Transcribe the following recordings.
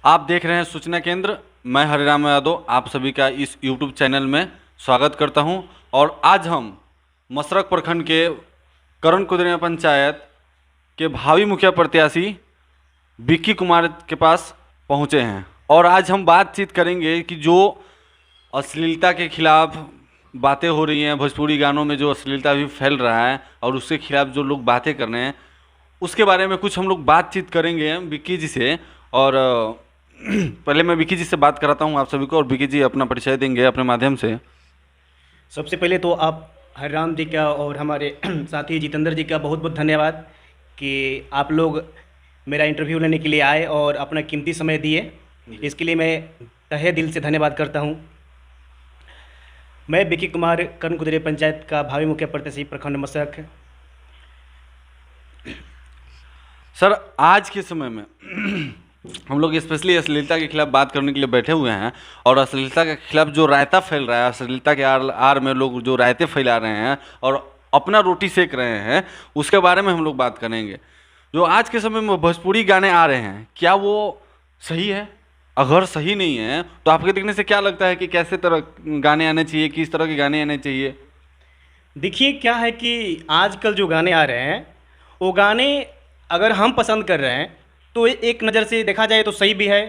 आप देख रहे हैं सूचना केंद्र। मैं हरिराम यादव आप सभी का इस यूट्यूब चैनल में स्वागत करता हूं। और आज हम मसरक प्रखंड के करण कुदरिया पंचायत के भावी मुखिया प्रत्याशी विक्की कुमार के पास पहुंचे हैं और आज हम बातचीत करेंगे कि जो अश्लीलता के खिलाफ बातें हो रही हैं, भोजपुरी गानों में जो अश्लीलता भी फैल रहा है और उसके खिलाफ जो लोग बातें कर रहे हैं, उसके बारे में कुछ हम लोग बातचीत करेंगे विक्की जी से। और पहले मैं विक्की जी से बात कराता हूं आप सभी को, और विक्की जी अपना परिचय देंगे अपने माध्यम से। सबसे पहले तो आप हरिराम जी का और हमारे साथी जितेंद्र जी का बहुत बहुत धन्यवाद कि आप लोग मेरा इंटरव्यू लेने के लिए आए और अपना कीमती समय दिए। इसके लिए मैं तहे दिल से धन्यवाद करता हूं। मैं विक्की कुमार करण कुदरिया पंचायत का भावी मुखिया प्रत्याशी प्रखंड मसरक। सर, आज के समय में हम लोग स्पेशली अश्लीलता के खिलाफ बात करने के लिए बैठे हुए हैं और अश्लीलता के खिलाफ जो रायता फैल रहा है, अश्लीलता के आड़ में लोग जो रायते फैला रहे हैं और अपना रोटी सेक रहे हैं, उसके बारे में हम लोग बात करेंगे। जो आज के समय में भोजपुरी गाने आ रहे हैं, क्या वो सही है? अगर सही नहीं है तो आपके देखने से क्या लगता है कि कैसे तरह गाने आने चाहिए, किस तरह के गाने आने चाहिए? देखिए, क्या है कि आजकल जो गाने आ रहे हैं वो गाने अगर हम पसंद कर रहे हैं तो एक नज़र से देखा जाए तो सही भी है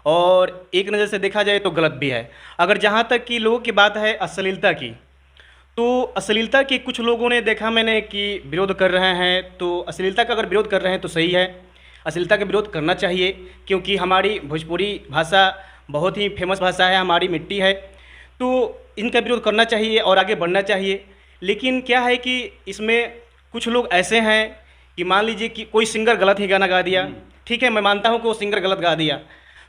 और एक नज़र से देखा जाए तो गलत भी है। अगर जहाँ तक कि लोगों की बात है अश्लीलता की, तो अश्लीलता के कुछ लोगों ने देखा मैंने कि विरोध कर रहे हैं। तो अश्लीलता का अगर विरोध कर रहे हैं तो सही है, अश्लीलता का विरोध करना चाहिए क्योंकि हमारी भोजपुरी भाषा बहुत ही फेमस भाषा है, हमारी मिट्टी है। तो इनका विरोध करना चाहिए और आगे बढ़ना चाहिए। लेकिन क्या है कि इसमें कुछ लोग ऐसे हैं कि मान लीजिए कि कोई सिंगर गलत ही गाना गा दिया, ठीक है, मैं मानता हूँ कि वो सिंगर गलत गा दिया,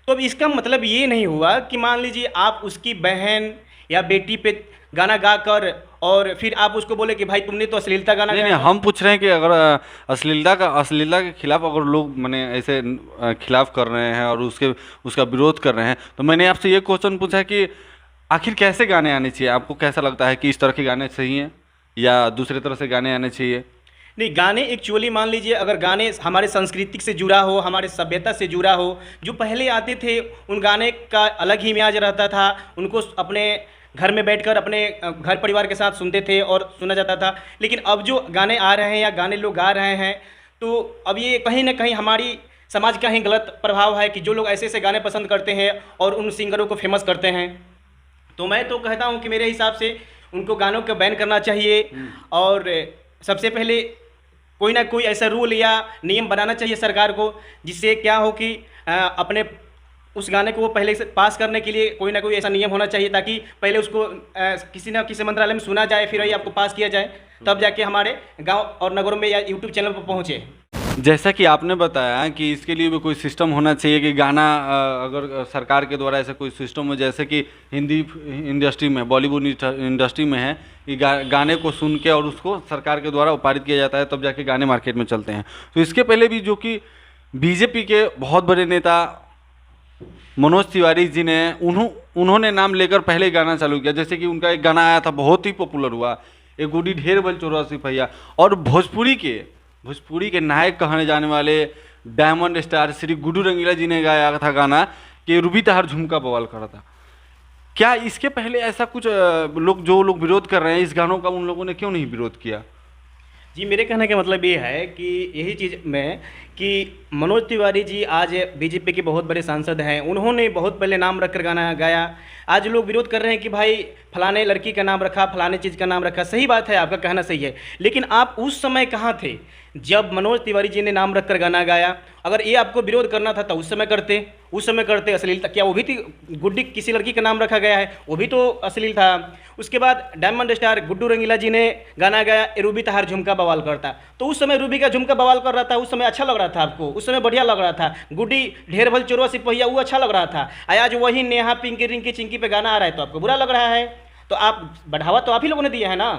तो अब इसका मतलब ये नहीं हुआ कि मान लीजिए आप उसकी बहन या बेटी पे गाना गा कर और फिर आप उसको बोले कि भाई तुमने तो अश्लीलता गाना नहीं गाया। नहीं, हम पूछ रहे हैं कि अगर अश्लीलता के खिलाफ अगर लोग माने ऐसे खिलाफ कर रहे हैं और उसका विरोध कर रहे हैं, तो मैंने आपसे ये क्वेश्चन पूछा है कि आखिर कैसे गाने आने चाहिए? आपको कैसा लगता है कि इस तरह के गाने सही हैं या दूसरे तरह से गाने आने चाहिए? नहीं, गाने एक्चुअली मान लीजिए अगर गाने हमारे संस्कृति से जुड़ा हो, हमारे सभ्यता से जुड़ा हो, जो पहले आते थे उन गाने का अलग ही मियाज रहता था। उनको अपने घर में बैठकर अपने घर परिवार के साथ सुनते थे और सुना जाता था। लेकिन अब जो गाने आ रहे हैं या गाने लोग गा रहे हैं, तो अब ये कहीं ना कहीं हमारी समाज का ही गलत प्रभाव है कि जो लोग ऐसे ऐसे गाने पसंद करते हैं और उन सिंगरों को फेमस करते हैं। तो मैं तो कहता हूँ कि मेरे हिसाब से उनको गानों को बैन करना चाहिए और सबसे पहले कोई ना कोई ऐसा रूल या नियम बनाना चाहिए सरकार को, जिससे क्या हो कि अपने उस गाने को वो पहले से पास करने के लिए कोई ना कोई ऐसा नियम होना चाहिए ताकि पहले उसको किसी ना किसी मंत्रालय में सुना जाए, फिर वही आपको पास किया जाए, तब जाके हमारे गांव और नगरों में या यूट्यूब चैनल पर पहुँचे। जैसा कि आपने बताया कि इसके लिए भी कोई सिस्टम होना चाहिए कि गाना अगर सरकार के द्वारा ऐसा कोई सिस्टम हो, जैसे कि हिंदी इंडस्ट्री में, बॉलीवुड इंडस्ट्री में है कि गाने को सुन के और उसको सरकार के द्वारा पारित किया जाता है, तब जाके गाने मार्केट में चलते हैं। तो इसके पहले भी जो कि बीजेपी के बहुत बड़े नेता मनोज तिवारी जी ने उन्होंने नाम लेकर पहले गाना चालू किया। जैसे कि उनका एक गाना आया था, बहुत ही पॉपुलर हुआ, एक गुडी ढेर बल 84 पहिया। और भोजपुरी के नायक कहने जाने वाले डायमंड स्टार श्री गुड्डू रंगीला जी ने गाया था गाना कि रूबी तहार झुमका बवाल करा था। क्या इसके पहले ऐसा कुछ जो लोग विरोध कर रहे हैं इस गानों का, उन लोगों ने क्यों नहीं विरोध किया? जी, मेरे कहने का मतलब ये है कि यही चीज़ में कि मनोज तिवारी जी आज बीजेपी के बहुत बड़े सांसद हैं, उन्होंने बहुत पहले नाम रखकर गाना गाया। आज लोग विरोध कर रहे हैं कि भाई फलाने लड़की का नाम रखा, फलाने चीज़ का नाम रखा। सही बात है, आपका कहना सही है, लेकिन आप उस समय कहाँ थे जब मनोज तिवारी जी ने नाम रखकर गाना गाया? अगर ये आपको विरोध करना था तो उस समय करते। अश्लीलता क्या वो भी थी? गुड्डी किसी लड़की का नाम रखा गया है, वो भी तो अश्लील था। उसके बाद डायमंड स्टार गुड्डू रंगीला जी ने गाना गाया रूबी तहार झुमका बवाल करता, तो उस समय रूबी का झुमका बवाल कर रहा था, उस समय अच्छा लग रहा था आपको, उस समय बढ़िया लग रहा था। गुड्डी ढेर भल 84 पहिया, वो अच्छा लग रहा था। आज वही नेहा पिंकी रिंकी चिंकी पे गाना आ रहा है तो आपको बुरा लग रहा है। तो आप बढ़ावा तो आप ही लोगों ने दिया है ना,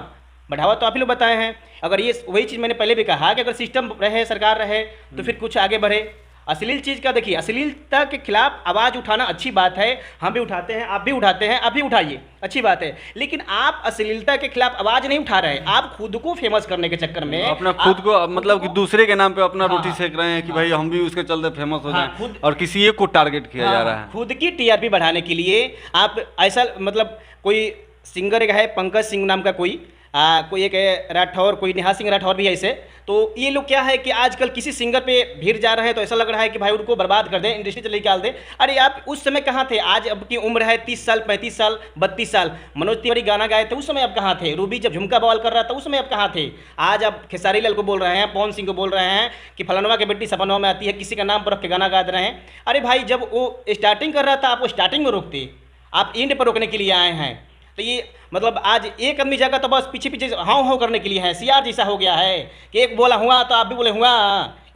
बढ़ावा तो आप ही लोग बताए हैं। अगर ये वही चीज़ मैंने पहले भी कहा कि अगर सिस्टम रहे, सरकार रहे, तो फिर कुछ आगे बढ़े। अश्लील चीज़ का देखिए, अश्लीलता के खिलाफ आवाज़ उठाना अच्छी बात है, हम भी उठाते हैं, आप भी उठाते हैं, आप भी उठाइए, अच्छी बात है। लेकिन आप अश्लीलता के खिलाफ आवाज़ नहीं उठा रहे हैं, आप खुद को फेमस करने के चक्कर में अपना खुद को मतलब कि दूसरे के नाम पे अपना रोटी हाँ, सेक रहे हैं कि हाँ, भाई हम भी उसके चलते फेमस हो हाँ, जाएं, खुद और किसी एक को टारगेट किया जा रहा है। खुद की टीआरपी बढ़ाने के लिए आप ऐसा मतलब कोई सिंगर एक है पंकज सिंह नाम का कोई एक है राठौर, कोई नेहा सिंह राठौर भी है ऐसे। तो ये लोग क्या है कि आजकल किसी सिंगर पे भीड़ जा रहे हैं तो ऐसा लग रहा है कि भाई उनको बर्बाद कर दें, इंडस्ट्री से निकाल दें। अरे आप उस समय कहाँ थे? आज अब की उम्र है 30 साल, 35 साल, 32 साल। मनोज तिवारी गाना गाए थे, उस समय आप कहाँ थे? रूबी जब झुमका बवाल कर रहा था, उस समय आप कहाँ थे? आज आप खेसारी लाल को बोल रहे हैं, पवन सिंह को बोल रहे हैं कि फलानवा की बेटी सपनवा में आती है, किसी का नाम पर रख के गाना गा रहे हैं। अरे भाई जब वो स्टार्टिंग कर रहा था आप वो स्टार्टिंग में रोकते, आप एंड पर रोकने के लिए आए हैं। तो ये मतलब आज एक आदमी जाएगा तो बस पीछे पीछे हाँ करने के लिए है, सीआर जैसा हो गया है कि एक बोला हुआ तो आप भी बोले हुआ,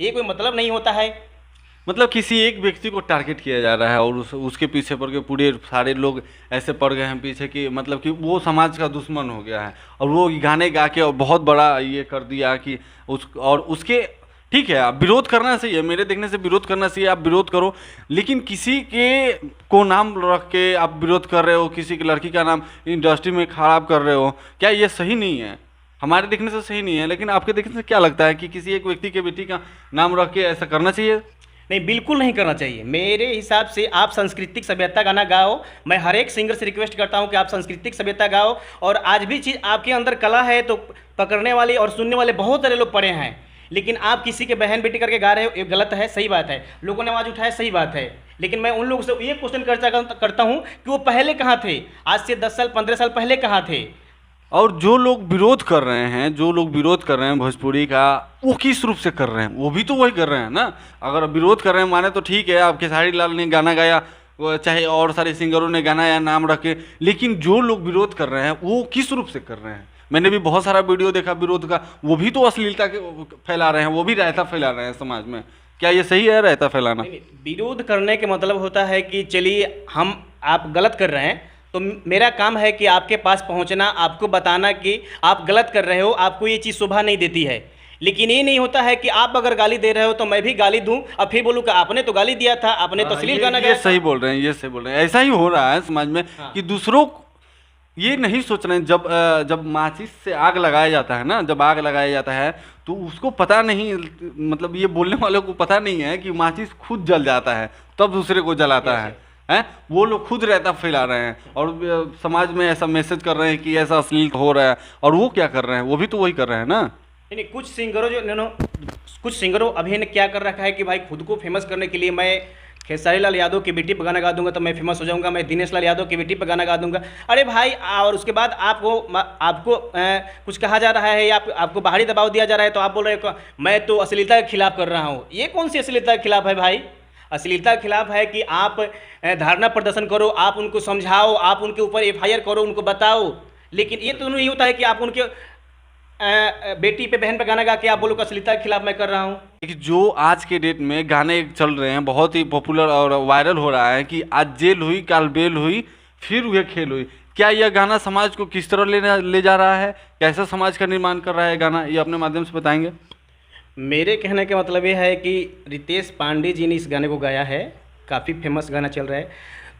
ये कोई मतलब नहीं होता है। मतलब किसी एक व्यक्ति को टारगेट किया जा रहा है और उसके पीछे पड़ के पूरे सारे लोग ऐसे पड़ गए हैं पीछे कि मतलब कि वो समाज का दुश्मन हो गया है, और वो गाने गा के और बहुत बड़ा ये कर दिया कि उसके ठीक है, आप विरोध करना चाहिए, मेरे देखने से विरोध करना चाहिए, आप विरोध करो, लेकिन किसी के को नाम रख के आप विरोध कर रहे हो, किसी की लड़की का नाम इंडस्ट्री में खराब कर रहे हो, क्या ये सही नहीं है? हमारे देखने से सही नहीं है, लेकिन आपके देखने से क्या लगता है कि किसी एक व्यक्ति के बेटी का नाम रख के ऐसा करना चाहिए? नहीं, बिल्कुल नहीं करना चाहिए। मेरे हिसाब से आप सांस्कृतिक सभ्यता गाना गाओ। मैं हर एक सिंगर से रिक्वेस्ट करता हूं कि आप सांस्कृतिक सभ्यता गाओ, और आज भी चीज़ आपके अंदर कला है तो पकड़ने वाले और सुनने वाले बहुत सारे लोग पड़े हैं। लेकिन आप किसी के बहन बेटी करके गा रहे हो, ये गलत है, सही बात है, लोगों ने आवाज़ उठाया, सही बात है। लेकिन मैं उन लोगों से ये क्वेश्चन करता हूँ कि वो पहले कहाँ थे? आज से 10 साल 15 साल पहले कहाँ थे? और जो लोग विरोध कर रहे हैं, जो लोग विरोध कर रहे हैं भोजपुरी का, वो किस रूप से कर रहे हैं? वो भी तो वही कर रहे हैं ना। अगर विरोध कर रहे हैं माने तो ठीक है, आप खेसारी लाल ने गाना गाया, चाहे और सारे सिंगरों ने गाना या नाम रखे, लेकिन जो लोग विरोध कर रहे हैं वो किस रूप से कर रहे हैं? मैंने भी बहुत सारा वीडियो देखा विरोध का, वो भी तो अश्लीलता के फैला रहे हैं, वो भी रायता फैला रहे हैं समाज में। क्या ये सही है रायता फैलाना? विरोध करने के मतलब होता है कि चलिए आप गलत कर रहे हैं तो मेरा काम है कि आपके पास पहुंचना, आपको बताना कि आप गलत कर रहे हो, आपको ये चीज़ शोभा नहीं देती है। लेकिन ये नहीं होता है कि आप अगर गाली दे रहे हो तो मैं भी गाली दूं और फिर बोलूं कि आपने तो गाली दिया था, आपने तो अश्लील गाना गाया। ये सही बोल रहे हैं, ये सही बोल रहे हैं। ऐसा ही हो रहा है समाज में कि दूसरों ये नहीं सोच रहे हैं। जब माचिस से आग लगाया जाता है ना, जब आग लगाया जाता है तो उसको पता नहीं, मतलब ये बोलने वालों को पता नहीं है कि माचिस खुद जल जाता है तब दूसरे को जलाता है। हैं, वो लोग खुद रहता फैला रहे हैं और समाज में ऐसा मैसेज कर रहे हैं कि ऐसा अश्लील हो रहा है, और वो क्या कर रहे हैं? वो भी तो वही कर रहे हैं ना। नहीं, कुछ सिंगरों अभी ने क्या कर रखा है कि भाई खुद को फेमस करने के लिए मैं खेसारी लाल यादव की बेटी पर गाना गा दूंगा तो मैं फेमस हो जाऊंगा, मैं दिनेश लाल यादव की बेटी पर गाना गा दूंगा। अरे भाई, और उसके बाद आपको कुछ कहा जा रहा है या आपको बाहरी दबाव दिया जा रहा है तो आप बोल रहे हो मैं तो अश्लीलता के खिलाफ कर रहा हूँ। ये कौन सी अश्लीलता के खिलाफ है भाई? अश्लीलता के खिलाफ है कि आप धारणा प्रदर्शन करो, आप उनको समझाओ, आप उनके ऊपर एफआईआर करो, उनको बताओ। लेकिन ये तो नहीं होता है कि आप उनके बेटी पे बहन पे गाना गा के आप बोलो कि अश्लीलता के खिलाफ मैं कर रहा हूँ। जो आज के डेट में गाने चल रहे हैं, बहुत ही पॉपुलर और वायरल हो रहा है कि आज जेल हुई काल बेल हुई फिर हुए खेल हुई। क्या यह गाना समाज को किस तरह ले जा रहा है? कैसा समाज का निर्माण कर रहा है गाना? ये अपने माध्यम से बताएंगे। मेरे कहने का मतलब ये है कि रितेश पांडे जी ने इस गाने को गाया है, काफ़ी फेमस गाना चल रहा है।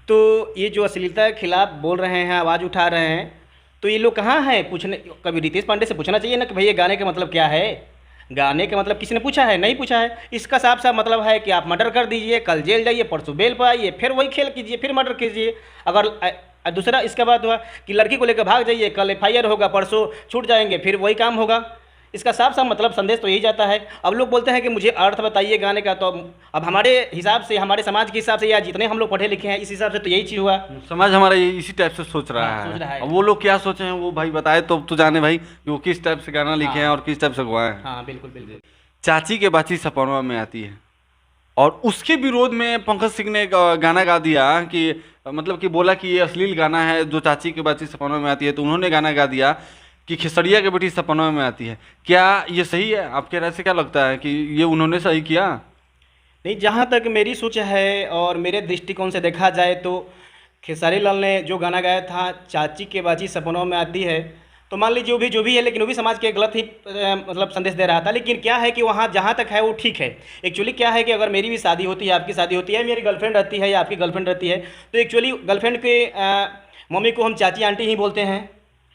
तो ये जो अश्लीलता के खिलाफ बोल रहे हैं, आवाज़ उठा रहे हैं, तो ये लोग कहाँ हैं पूछने? कभी रितेश पांडे से पूछना चाहिए ना कि भाई ये गाने का मतलब क्या है? गाने का मतलब किसी ने पूछा है? नहीं पूछा है। इसका साफ साफ मतलब है कि आप मर्डर कर दीजिए, कल जेल जाइए, परसों बेल पर आइए, फिर वही खेल कीजिए, फिर मर्डर कीजिए। अगर दूसरा इसके बाद हुआ कि लड़की को लेकर भाग जाइए, कल एफआईआर होगा, परसों छूट जाएंगे, फिर वही काम होगा। इसका साफ साफ मतलब संदेश तो यही जाता है। अब लोग बोलते हैं कि मुझे अर्थ बताइए गाने का, तो अब हमारे हिसाब से, हमारे समाज के हिसाब से, या जितने हम लोग पढ़े लिखे हैं इस हिसाब से तो यही चीज़ हुआ। समाज हमारा इसी टाइप से सोच रहा है। अब वो लोग क्या सोचे हैं वो भाई बताए तो जाने भाई कि वो किस टाइप से गाना लिखे हैं और किस टाइप से गवाए हैं। हाँ बिल्कुल बिल्कुल। चाची के बाची सपनवा में आती है, और उसके विरोध में पंकज सिंह ने गाना गा दिया कि मतलब कि बोला कि ये अश्लील गाना है जो चाची के बाची सपनवा में आती है। तो उन्होंने गाना गा दिया कि खेसरिया की बेटी सपनवा में आती है। क्या ये सही है? आपके राय से क्या लगता है कि ये उन्होंने सही किया? नहीं, जहाँ तक मेरी सोच है और मेरे दृष्टिकोण से देखा जाए तो खेसारी लाल ने जो गाना गाया था चाची के बाची सपनों में आती है, तो मान लीजिए जो भी है, लेकिन वो भी समाज के गलत ही मतलब संदेश दे रहा था। लेकिन क्या है कि वहाँ जहाँ तक है वो ठीक है। एक्चुअली क्या है कि अगर मेरी भी शादी होती है, आपकी शादी होती है, मेरी गर्लफ्रेंड रहती है या आपकी गर्लफ्रेंड रहती है, तो एक्चुअली गर्लफ्रेंड के मम्मी को हम चाची आंटी ही बोलते हैं,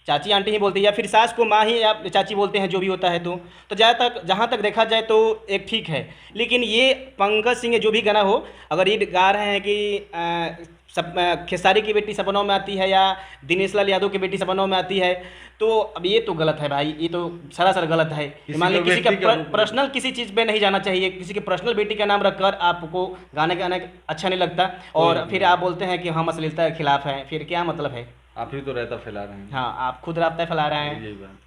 चाची आंटी ही बोलते हैं, या फिर सास को माँ ही या चाची बोलते हैं, जो भी होता है। तो जहाँ तक देखा जाए तो एक ठीक है। लेकिन ये पंकज सिंह जो भी गाना हो, अगर ये गा रहे हैं कि खेसारी की बेटी सपनों में आती है या दिनेश लाल यादव की बेटी सपनों में आती है, तो अब ये तो गलत है भाई, ये तो सरासर गलत है। मान लीजिए किसी का पर्सनल किसी चीज़ पे नहीं जाना चाहिए, किसी के पर्सनल बेटी का नाम रखकर आपको गाने गाने अच्छा नहीं लगता, और फिर आप बोलते हैं कि हम अश्लीलता के खिलाफ हैं, फिर क्या मतलब है? आप ही तो रहता फैला रहे हैं। हाँ, आप खुद रास्ता फैला रहे हैं। यही बात।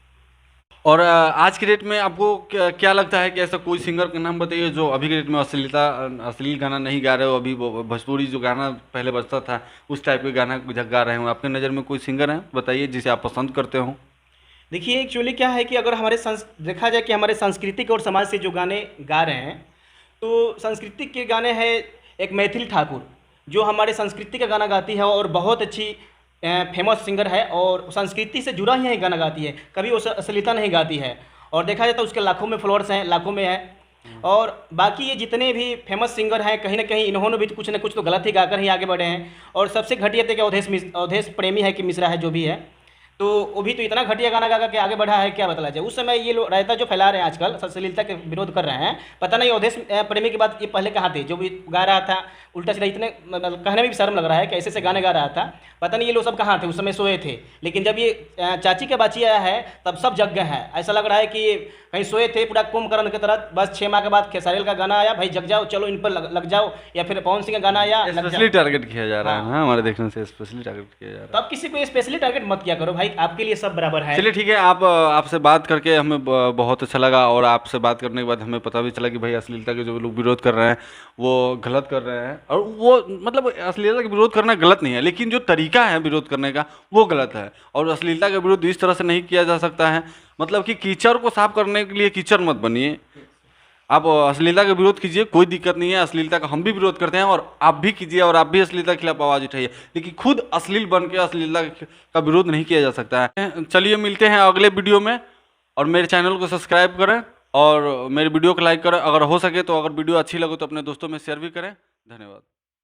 और आज के डेट में आपको क्या लगता है कि ऐसा कोई सिंगर का नाम बताइए जो अभी के डेट में अश्लील गाना नहीं गा रहे हो, अभी भोजपुरी जो गाना पहले बजता था उस टाइप के गाना गा रहे हो? आपके नज़र में कोई सिंगर है बताइए जिसे आप पसंद करते हो? देखिए एक्चुअली क्या है कि अगर देखा जाए कि हमारे सांस्कृतिक और समाज से जो गाने गा रहे हैं, तो सांस्कृतिक के गाने हैं एक मैथिली ठाकुर, जो हमारे संस्कृति का गाना गाती है और बहुत अच्छी फेमस सिंगर है, और संस्कृति से जुड़ा ही गाना गाती है, कभी वो अश्लीलता नहीं गाती है। और देखा जाए तो उसके लाखों में फॉलोअर्स हैं, लाखों में है। और बाकी ये जितने भी फेमस सिंगर हैं, कहीं ना कहीं इन्होंने भी कुछ ना कुछ तो गलत ही गाकर ही आगे बढ़े हैं। और सबसे घटिया थे कि अवधेश प्रेमी है कि मिश्रा है, जो भी है, तो वो भी तो इतना घटिया गाना गा के आगे बढ़ा है, क्या बतला जाए। उस समय ये लोग रायता जो फैला रहे हैं आजकल, अश्लीलता के विरोध कर रहे हैं, पता नहीं अवधेश प्रेमी की बात ये पहले कहाँ थे, जो भी गा रहा था उल्टा सीधा, इतने मतलब कहने में भी शर्म लग रहा है कि ऐसे गाने गा रहा था, पता नहीं ये लोग सब कहाँ थे, उस समय सोए थे। लेकिन जब ये चाची का बाची आया है तब सब जग गए हैं, ऐसा लग रहा है कि कहीं सोए थे पूरा कुंभकर्ण की तरह। बस 6 माह के बाद खेसारी का गाना आया, भाई जग जाओ, चलो इन पर लग जाओ, या फिर पवन सिंह का गाना आया, स्पेशली टारगेट किया जा रहा है। हाँ, हमारे देखने से स्पेशली टारगेट किया जा रहा है। तो आप किसी को स्पेशली टारगेट मत किया करो भाई, आपके लिए सब बराबर है। चलिए ठीक है, आपसे बात करके हमें बहुत अच्छा लगा, और आपसे बात करने के बाद हमें पता भी चला कि भाई अश्लीलता के जो लोग विरोध कर रहे हैं वो गलत कर रहे हैं। और वो मतलब अश्लीलता का विरोध करना गलत नहीं है, लेकिन जो तरीका है विरोध करने का वो गलत है। और अश्लीलता का विरोध इस तरह से नहीं किया जा सकता है, मतलब कि कीचड़ को साफ करने के लिए कीचड़ मत बनिए। आप अश्लीलता का विरोध कीजिए, कोई दिक्कत नहीं है। अश्लीलता का हम भी विरोध करते हैं और आप भी कीजिए, और आप भी अश्लीलता के खिलाफ आवाज़ उठाइए, लेकिन खुद अश्लील बन के अश्लीलता का विरोध नहीं किया जा सकता है। चलिए मिलते हैं अगले वीडियो में, और मेरे चैनल को सब्सक्राइब करें और मेरे वीडियो को लाइक करें। अगर हो सके तो अगर वीडियो अच्छी लगे तो अपने दोस्तों में शेयर भी करें। धन्यवाद।